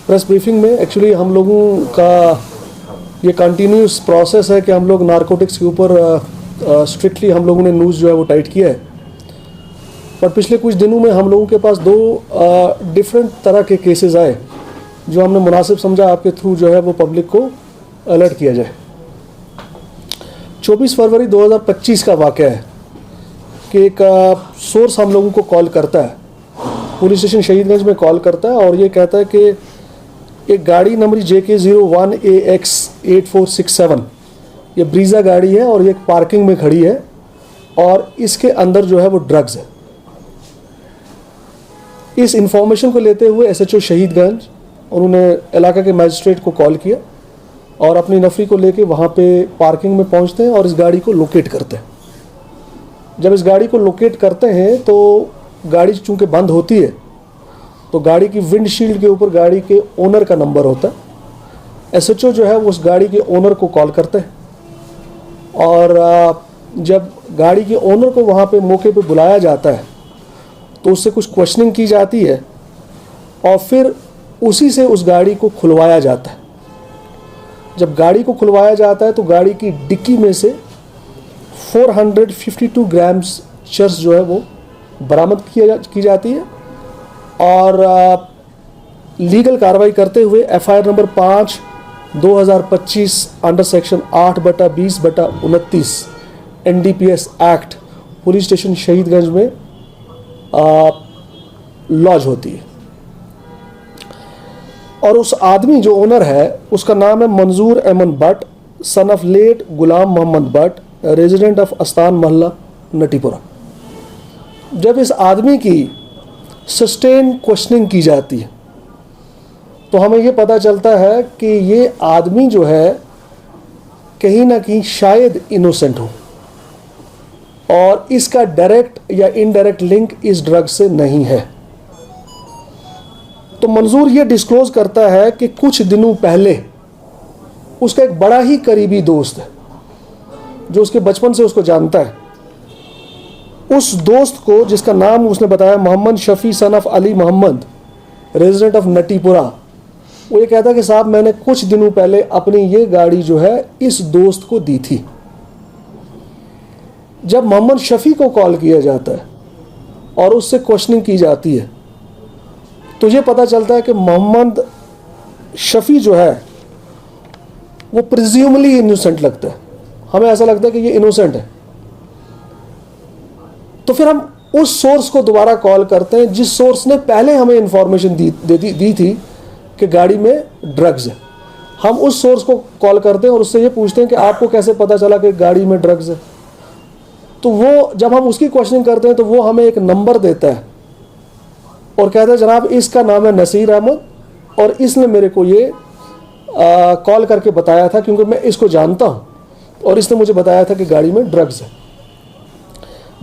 Press briefing में actually हम लोगों का ये कंटिन्यूस प्रोसेस है कि हम लोग नारकोटिक्स के ऊपर स्ट्रिक्टली हम लोगों ने न्यूज़ जो है वो टाइट किया है। पर पिछले कुछ दिनों में हम लोगों के पास दो डिफरेंट तरह के केसेस आए जो हमने मुनासिब समझा आपके थ्रू जो है वो पब्लिक को अलर्ट किया जाए। 24 फरवरी 2025 का वाक़या है कि एक सोर्स हम लोगों को कॉल करता है, पुलिस स्टेशन शहीदगंज में कॉल करता है और ये कहता है कि एक गाड़ी नंबर JK01AX8467 ये ब्रीज़ा गाड़ी है और ये एक पार्किंग में खड़ी है और इसके अंदर जो है वो ड्रग्स है। इस इंफॉर्मेशन को लेते हुए SHO शहीदगंज उन्होंने इलाका के मजिस्ट्रेट को कॉल किया और अपनी नफरी को लेके वहाँ पे पार्किंग में पहुँचते हैं और इस गाड़ी को लोकेट करते हैं। जब इस गाड़ी को लोकेट करते हैं तो गाड़ी चूँकि बंद होती है तो गाड़ी की विंडशील्ड के ऊपर गाड़ी के ओनर का नंबर होता है। SHO जो है उस गाड़ी के ओनर को कॉल करते हैं और जब गाड़ी के ओनर को वहाँ पे मौके पे बुलाया जाता है तो उससे कुछ क्वेश्चनिंग की जाती है और फिर उसी से उस गाड़ी को खुलवाया जाता है। जब गाड़ी को खुलवाया जाता है तो गाड़ी की डिक्की में से 452 ग्राम्स चरस जो है वो बरामद की जाती है और लीगल कार्रवाई करते हुए FIR number 5/2025 under section 8/20/29 NDPS act police station Shahidganj में लॉज होती है। और उस आदमी जो ओनर है उसका नाम है Manzoor Ahmad Bhat son of late Ghulam Mohammad Bhat resident of Astan Mohalla Natipora. जब इस आदमी की सस्टेन क्वेश्चनिंग की जाती है तो हमें ये पता चलता है कि ये आदमी जो है कहीं ना कहीं शायद इनोसेंट हो और इसका डायरेक्ट या इनडायरेक्ट लिंक इस ड्रग से नहीं है। तो मंजूर ये डिस्क्लोज करता है कि कुछ दिनों पहले उसका एक बड़ा ही करीबी दोस्त है जो उसके बचपन से उसको जानता है। उस दोस्त को जिसका नाम उसने बताया Mohammad Shafi son of Ali Mohammad resident of Natipora, वो ये कहता है कि साहब मैंने कुछ दिनों पहले अपनी ये गाड़ी जो है इस दोस्त को दी थी। जब मोहम्मद शफी को कॉल किया जाता है और उससे क्वेश्चनिंग की जाती है तो ये पता चलता है कि मोहम्मद शफी जो है वो प्रिज्यूमली इनोसेंट लगता है। हमें ऐसा लगता है कि ये इनोसेंट है। तो फिर हम उस सोर्स को दोबारा कॉल करते हैं जिस सोर्स ने पहले हमें इंफॉर्मेशन दी थी कि गाड़ी में ड्रग्स है। हम उस सोर्स को कॉल करते हैं और उससे ये पूछते हैं कि आपको कैसे पता चला कि गाड़ी में ड्रग्स है। तो वो जब हम उसकी क्वेश्चनिंग करते हैं तो वो हमें एक नंबर देता है और कहता है जनाब इसका नाम है नसीर अहमद और इसने मेरे को ये कॉल करके बताया था क्योंकि मैं इसको जानता हूँ और इसने मुझे बताया था कि गाड़ी में ड्रग्स है।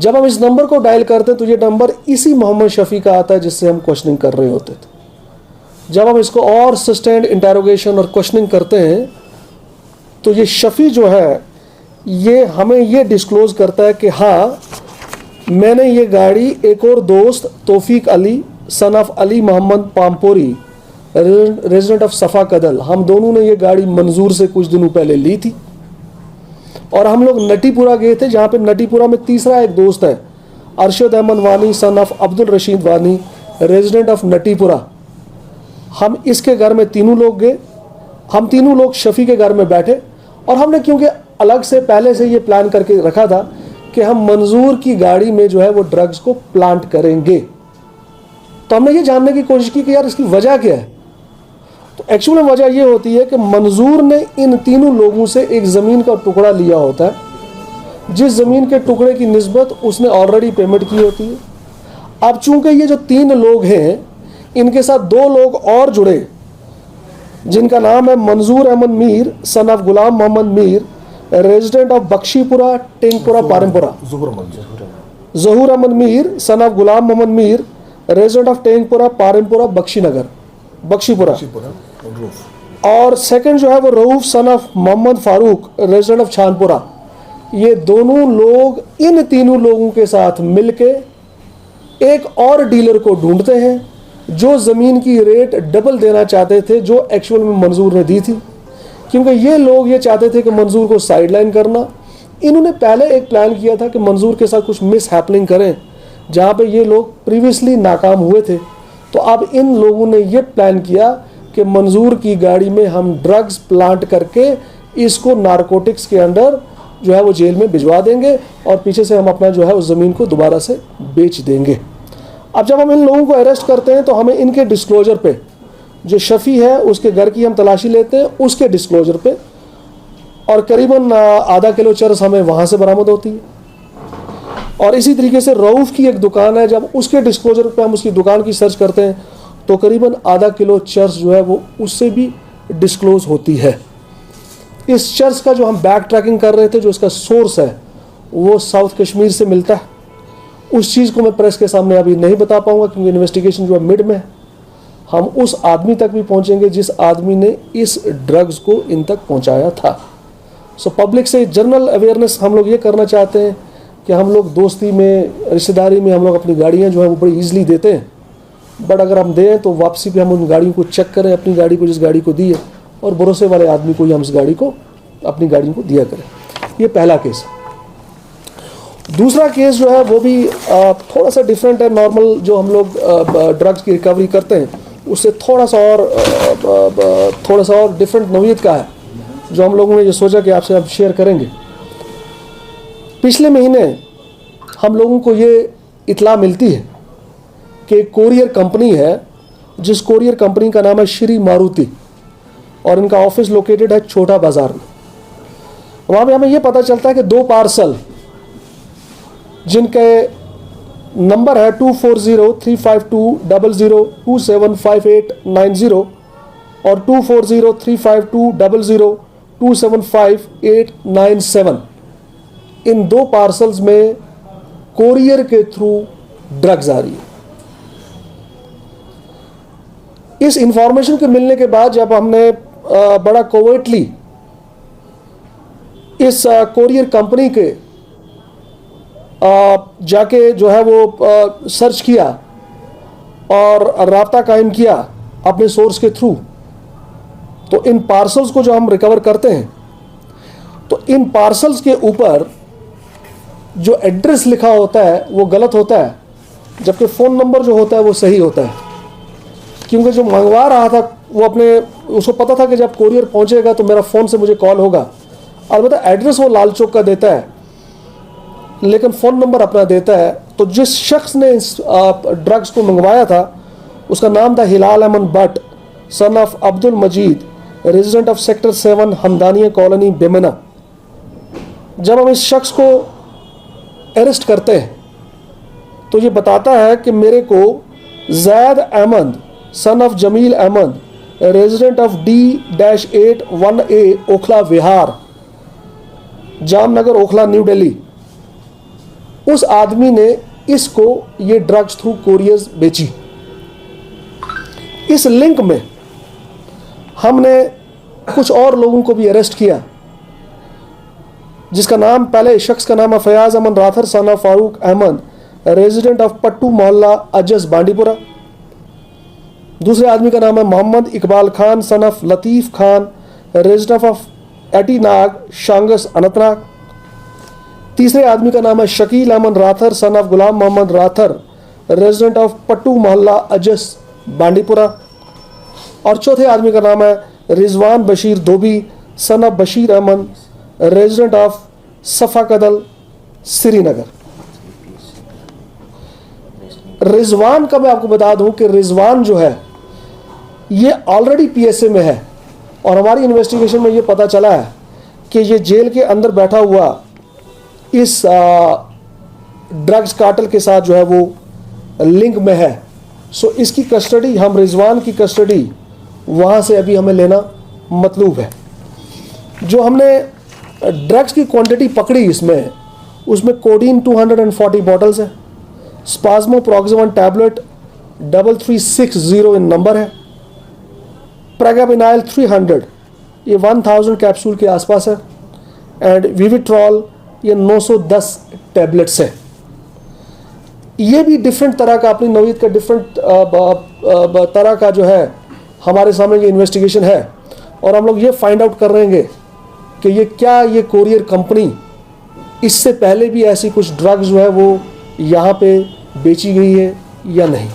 जब हम इस नंबर को डायल करते हैं तो ये नंबर इसी मोहम्मद शफी का आता है जिससे हम क्वेश्चनिंग कर रहे होते थे। जब हम इसको और सस्टेन्ड इंटेरोगेशन और क्वेश्चनिंग करते हैं तो ये शफी जो है ये हमें ये डिस्क्लोज करता है कि हाँ मैंने ये गाड़ी एक और दोस्त Taufeeq Ali son of Ali Mohammad Pampori resident of Safa Kadal, हम दोनों ने ये गाड़ी मंजूर से कुछ दिनों पहले ली थी और हम लोग नटीपुरा गए थे जहाँ पे नटीपुरा में तीसरा एक दोस्त है अरशद अहमद वानी सन ऑफ अब्दुल रशीद वानी रेजिडेंट ऑफ नटीपुरा। हम इसके घर में तीनों लोग गए। हम तीनों लोग शफी के घर में बैठे और हमने क्योंकि अलग से पहले से ये प्लान करके रखा था कि हम मंजूर की गाड़ी में जो है वो ड्रग्स को प्लांट करेंगे। तो हमने ये जानने की कोशिश की कि यार इसकी वजह क्या है। तो एक्चुअल में वजह ये होती है कि मंजूर ने इन तीनों लोगों से एक ज़मीन का टुकड़ा लिया होता है जिस ज़मीन के टुकड़े की निस्बत उसने ऑलरेडी पेमेंट की होती है। अब चूंकि ये जो तीन लोग हैं इनके साथ दो लोग और जुड़े जिनका नाम है Manzoor Ahmad Mir son of Ghulam Mohammad Mir resident of Bakshipora Tengpora Parimpora, Zahoor Ahmad Mir son of Ghulam Mohammad Mir resident of Tengpora Parimpora Bakshinagar Bakshipora और सेकंड जो है वो Rauf son of Mohammad Farooq resident of Chanapora. ये दोनों लोग इन तीनों लोगों के साथ मिलके एक और डीलर को ढूंढते हैं जो ज़मीन की रेट डबल देना चाहते थे जो एक्चुअल में मंजूर ने दी थी, क्योंकि ये लोग ये चाहते थे कि मंजूर को साइडलाइन करना। इन्होंने पहले एक प्लान किया था कि मंजूर के साथ कुछ मिस हैपनिंग करें, जहाँ पे ये लोग प्रीवियसली नाकाम हुए थे। तो अब इन लोगों ने ये प्लान किया कि मंजूर की गाड़ी में हम ड्रग्स प्लांट करके इसको नारकोटिक्स के अंडर जो है वो जेल में भिजवा देंगे और पीछे से हम अपना जो है उस ज़मीन को दोबारा से बेच देंगे। अब जब हम इन लोगों को अरेस्ट करते हैं तो हमें इनके डिस्क्लोजर पे, जो शफ़ी है उसके घर की हम तलाशी लेते हैं उसके डिस्क्लोजर पे, और करीबन आधा किलो चरस हमें वहाँ से बरामद होती है। और इसी तरीके से रऊफ़ की एक दुकान है, जब उसके डिस्क्लोजर पे हम उसकी दुकान की सर्च करते हैं तो करीबन आधा किलो चर्स जो है वो उससे भी डिस्क्लोज होती है। इस चर्स का जो हम बैक ट्रैकिंग कर रहे थे, जो इसका सोर्स है वो साउथ कश्मीर से मिलता है। उस चीज़ को मैं प्रेस के सामने अभी नहीं बता पाऊंगा क्योंकि इन्वेस्टिगेशन जो है मिड में है। हम उस आदमी तक भी पहुंचेंगे जिस आदमी ने इस ड्रग्स को इन तक पहुंचाया था। सो पब्लिक से जनरल अवेयरनेस हम लोग ये करना चाहते हैं कि हम लोग दोस्ती में, रिश्तेदारी में हम लोग अपनी गाड़ियाँ जो है वो बड़ी ईजिली देते हैं, बट अगर हम दें तो वापसी पे हम उन गाड़ियों को चेक करें, अपनी गाड़ी को जिस गाड़ी को दी है, और भरोसे वाले आदमी को ही हम इस गाड़ी को, अपनी गाड़ी को दिया करें। ये पहला केस है। दूसरा केस जो है वो भी थोड़ा सा डिफरेंट है। नॉर्मल जो हम लोग ड्रग्स की रिकवरी करते हैं उससे थोड़ा सा और डिफरेंट नौइयत का है, जो हम लोगों ने ये सोचा कि आपसे अब शेयर करेंगे। पिछले महीने हम लोगों को ये इत्ला मिलती है कि कोरियर कंपनी है, जिस कोरियर कंपनी का नाम है श्री मारुति, और इनका ऑफिस लोकेटेड है छोटा बाजार में। वहाँ पे हमें ये पता चलता है कि 2 पार्सल जिनके नंबर है 24035200275890 और 24035200275897, इन 2 पार्सल्स में कोरियर के थ्रू ड्रग्स आ रही है। इस इंफॉर्मेशन के मिलने के बाद जब हमने बड़ा कोवर्टली इस कोरियर कंपनी के जाके जो है वो सर्च किया और राब्ता कायम किया अपने सोर्स के थ्रू, तो इन पार्सल्स को जो हम रिकवर करते हैं तो इन पार्सल्स के ऊपर जो एड्रेस लिखा होता है वो गलत होता है, जबकि फ़ोन नंबर जो होता है वो सही होता है। क्योंकि जो मंगवा रहा था वो उसको पता था कि जब कोरियर पहुंचेगा तो मेरा फ़ोन से मुझे कॉल होगा। अलबत्ता एड्रेस वो लाल चौक का देता है लेकिन फ़ोन नंबर अपना देता है। तो जिस शख्स ने इस ड्रग्स को मंगवाया था उसका नाम था Hilal Ahmad Bhat, son of Abdul Majeed, resident of sector 7 Hamdania colony Bemina. जब हम इस शख्स को अरेस्ट करते हैं तो ये बताता है कि मेरे को Zaid Ahmad son of Jamil Ahmad, resident of D-8-1A Okhla Vihar, Jamnagar Okhla new Delhi, उस आदमी ने इसको ये ड्रग्स थ्रू कोरियर्स बेची। इस लिंक में हमने कुछ और लोगों को भी अरेस्ट किया, जिसका नाम, पहले शख्स का नाम है Fayaz Aman Rather son of Farooq Ahmad, resident of Pattu Mohalla Ajas Bandipora. दूसरे आदमी का नाम है Mohammad Iqbal Khan son of Latief Khan, resident of Aitinag Shangus Anantnag. तीसरे आदमी का नाम है Shakeel Ahmad Rather son of Ghulam Mohammad Rather, resident of Pattu Mohalla Ajas Bandipora. और चौथे आदमी का नाम है Rizwan Bashir Dhobi son of Bashir Ahmad, resident of Safa कदल श्रीनगर। रिजवान का मैं आपको बता दूं कि रिजवान जो है ये ऑलरेडी PSA में है, और हमारी इन्वेस्टिगेशन में ये पता चला है कि ये जेल के अंदर बैठा हुआ इस ड्रग्स कार्टेल के साथ जो है वो लिंक में है। सो इसकी कस्टडी, हम रिजवान की कस्टडी वहाँ से अभी हमें लेना मतलूब है। जो हमने ड्रग्स की क्वांटिटी पकड़ी इसमें, उसमें कोडीन 240 बॉटल्स है, स्पाज्मोप्रोक्सिमन टैबलेट 3360 इन नंबर है, प्रेगाबिनाइल 300 ये 1000 कैप्सूल के आसपास है, एंड विविट्रॉल ये 910 टैबलेट्स है। ये भी डिफरेंट तरह का, अपनी नौयत का डिफरेंट तरह का जो है हमारे सामने ये इन्वेस्टिगेशन है। और हम लोग ये फाइंड आउट कर रहेंगे कि ये क्या ये कोरियर कंपनी इससे पहले भी ऐसी कुछ ड्रग्स जो है वो यहाँ पे बेची गई है या नहीं।